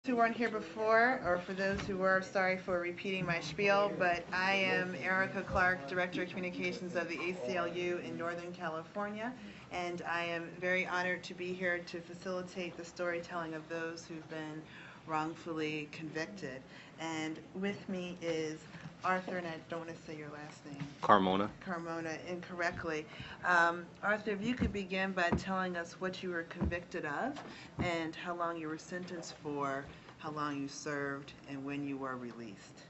Who weren't here before, or for those who were, sorry for repeating my spiel, but I am Erica Clark, Director of Communications of the ACLU in Northern California, and I am very honored to be here to facilitate the storytelling of those who've been wrongfully convicted. And with me is Arthur, and I don't want to say your last name. Carmona. Carmona incorrectly. Arthur, if you could begin by telling us what you were convicted of and how long you were sentenced for, how long you served, and when you were released.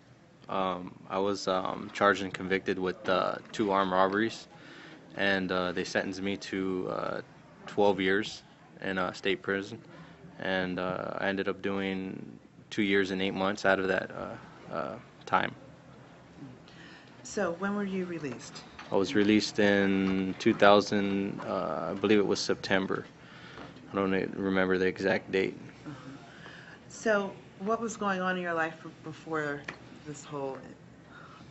I was charged and convicted with two armed robberies, and they sentenced me to 12 years in state prison, and I ended up doing 2 years and 8 months out of that time. So when were you released? I was released in 2000, I believe it was September. I don't remember the exact date. So what was going on in your life before this whole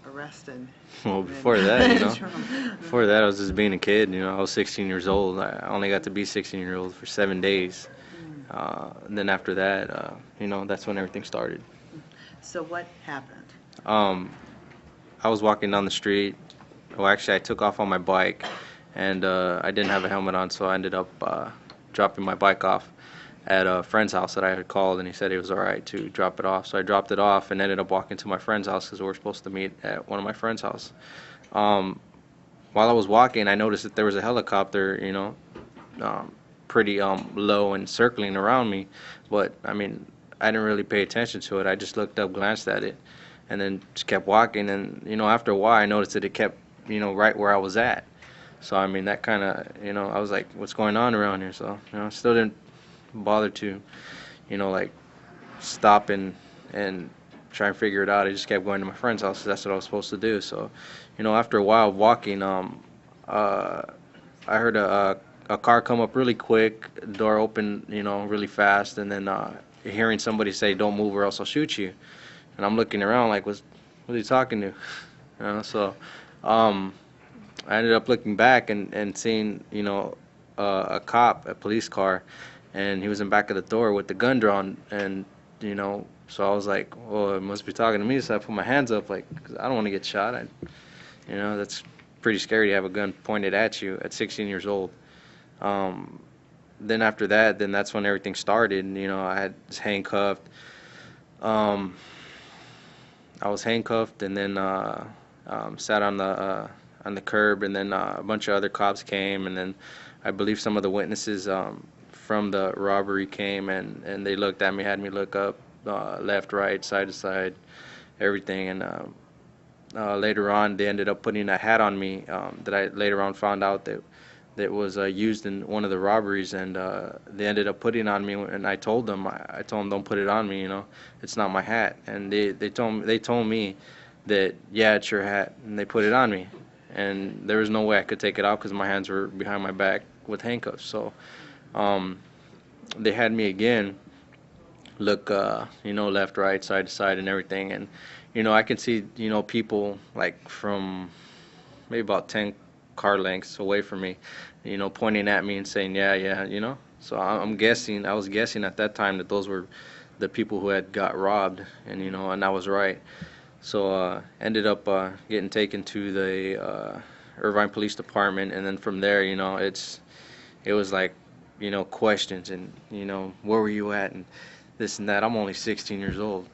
arrest and Well, before that, before that I was just being a kid. I was 16 years old. I only got to be 16 years old for 7 days. And then after that, that's when everything started. So what happened? I was walking down the street. Well, actually, I took off on my bike, and I didn't have a helmet on, so I ended up dropping my bike off at a friend's house that I had called, and he said it was all right to drop it off. So I dropped it off and ended up walking to my friend's house because we were supposed to meet at one of my friend's house. While I was walking, I noticed that there was a helicopter, pretty low and circling around me, but I mean, I didn't really pay attention to it. I just looked up, glanced at it, and then just kept walking. And after a while, I noticed that it kept, right where I was at. So I mean, that kind of, I was like, what's going on around here? So still didn't bother to, like stop and try and figure it out. I just kept going to my friend's house 'cause that's what I was supposed to do. So, after a while of walking, I heard a car come up really quick, door open, really fast, and then hearing somebody say, "Don't move or else I'll shoot you." And I'm looking around like, what are you talking to? So I ended up looking back and seeing, a cop, a police car, and he was in back of the door with the gun drawn, and so I was like, well, it must be talking to me. So I put my hands up, like, 'cause I don't want to get shot. That's pretty scary to have a gun pointed at you at 16 years old. Then after that, that's when everything started. I was handcuffed. I was handcuffed, and then sat on the curb, and then a bunch of other cops came, and then I believe some of the witnesses from the robbery came, and they looked at me, had me look up, left, right, side to side, everything, and later on they ended up putting a hat on me that I later on found out that was used in one of the robberies, and they ended up putting on me, and I told them don't put it on me, it's not my hat, and they told me that, yeah, it's your hat, and they put it on me, and there was no way I could take it off because my hands were behind my back with handcuffs. So they had me again look, left, right, side to side and everything, and I can see, people like from maybe about 10 car lengths away from me, pointing at me and saying, yeah. So I was guessing at that time that those were the people who had got robbed, and and I was right. So ended up getting taken to the Irvine Police Department, and then from there, it was like, questions, and where were you at, and this and that. I'm only 16 years old,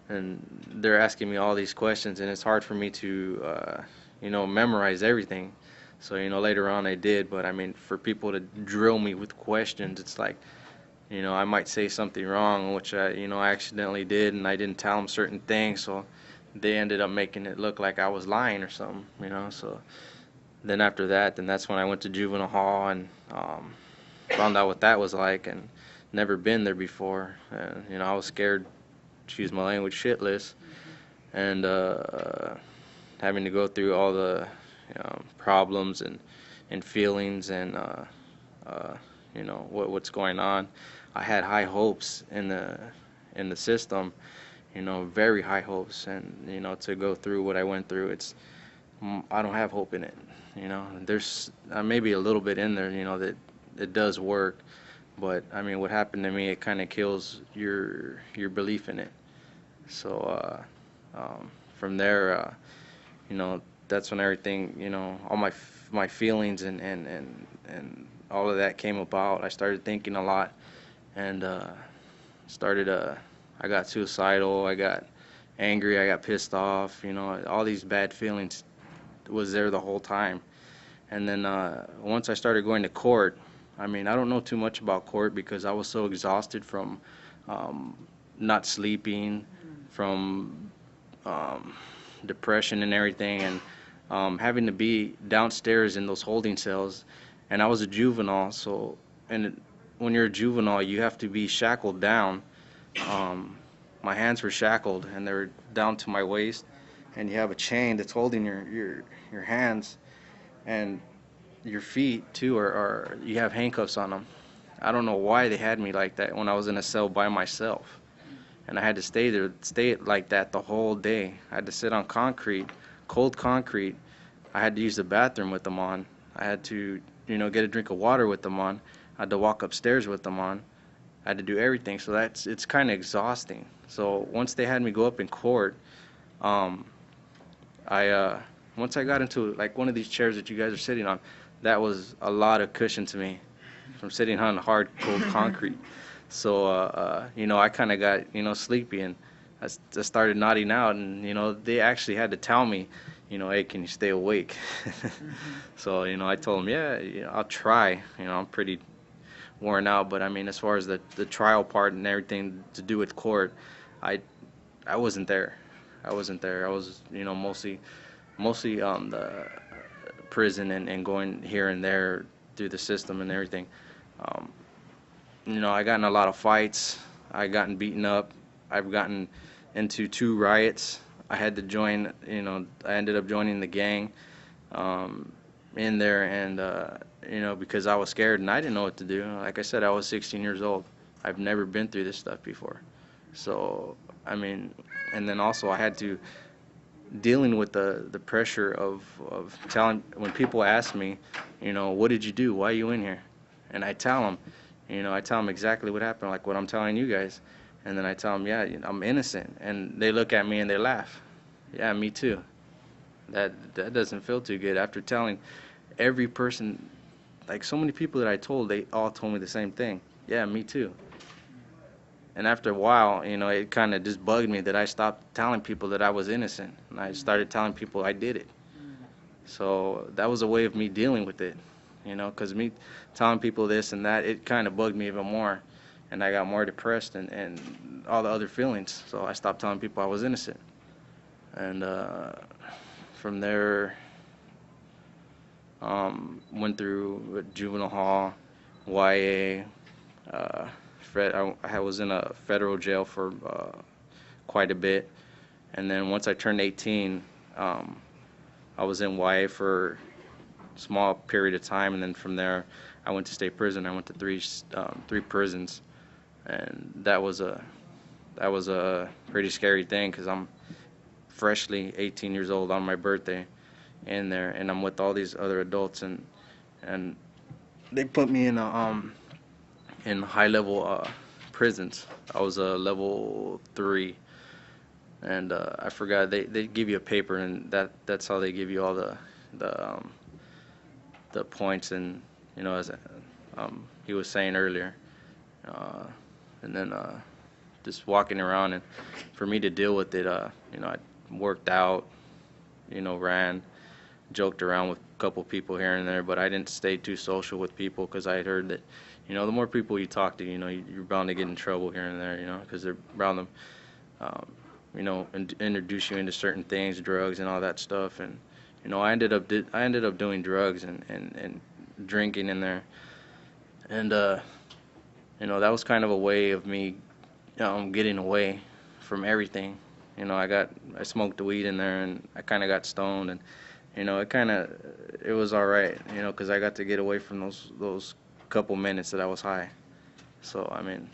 and they're asking me all these questions, and it's hard for me to memorize everything. So later on I did, but I mean, for people to drill me with questions, it's like, I might say something wrong, which I accidentally did, and I didn't tell them certain things, so they ended up making it look like I was lying or something, So then after that, that's when I went to juvenile hall and found out what that was like, and never been there before. And I was scared, excuse my language, shitless, and having to go through all the problems and feelings and what's going on. I had high hopes in the system, very high hopes, and to go through what I went through, I don't have hope in it. There's maybe a little bit in there, that it does work, But I mean, what happened to me, it kind of kills your belief in it. So from there, you know, that's when everything, you know, all my feelings and all of that came about. I started thinking a lot, and started I got suicidal, I got angry, I got pissed off, you know, all these bad feelings was there the whole time. And then once I started going to court, I mean, I don't know too much about court because I was so exhausted from um, not sleeping, from um, depression and everything, and having to be downstairs in those holding cells. And I was a juvenile, so when you're a juvenile, you have to be shackled down. My hands were shackled, and they're down to my waist, and you have a chain that's holding your hands, and your feet too are you have handcuffs on them. I don't know why they had me like that when I was in a cell by myself, and I had to stay like that the whole day. I had to sit on concrete, cold concrete. I had to use the bathroom with them on. I had to, you know, get a drink of water with them on. I had to walk upstairs with them on. I had to do everything. So it's kind of exhausting. So once they had me go up in court, um, I once I got into like one of these chairs that you guys are sitting on, that was a lot of cushion to me from sitting on hard cold concrete. So you know, I kind of got, you know, sleepy, and I started nodding out, and you know, they actually had to tell me, you know, hey, can you stay awake? So you know, I told them, yeah, you know, I'll try. You know, I'm pretty worn out, but I mean, as far as the trial part and everything to do with court, I I wasn't there. I wasn't there. I was, you know, mostly the prison and going here and there through the system and everything. Um, you know, I got in a lot of fights. I gotten beaten up. I've gotten into 2 riots. I had to join. You know, I ended up joining the gang in there, and you know, because I was scared and I didn't know what to do. Like I said, I was 16 years old. I've never been through this stuff before. So I mean, and then also I had to dealing with the pressure of telling when people ask me, you know, what did you do? Why are you in here? And I tell them, you know, I tell them exactly what happened, like what I'm telling you guys. And then I tell them, yeah, you know, I'm innocent. And they look at me and they laugh. Yeah, me too. That doesn't feel too good after telling every person, like so many people that I told, they all told me the same thing. Yeah, me too. And after a while, you know, it kind of just bugged me that I stopped telling people that I was innocent, and I started telling people I did it. So that was a way of me dealing with it, you know, because me telling people this and that, it kind of bugged me even more, and I got more depressed and all the other feelings. So I stopped telling people I was innocent, and from there, went through juvenile hall, YA. I was in a federal jail for quite a bit, and then once I turned 18, I was in YA for a small period of time, and then from there, I went to state prison. I went to three prisons, and that was a pretty scary thing because I'm freshly 18 years old on my birthday in there, and I'm with all these other adults, and they put me in high level prisons. I was a level 3, and I forgot they give you a paper, and that's how they give you all the points, and you know, as he was saying earlier, and then just walking around, and for me to deal with it, you know, I worked out, you know, ran, joked around with a couple people here and there, but I didn't stay too social with people because I had heard that, you know, the more people you talk to, you know, you're bound to get in trouble here and there, you know, because they're bound to, you know, introduce you into certain things, drugs and all that stuff. And you know, I ended up doing drugs and drinking in there, and you know, that was kind of a way of me getting away from everything. You know, I smoked the weed in there, and I kind of got stoned, and you know, it was all right, you know, because I got to get away from those couple minutes that I was high. So I mean,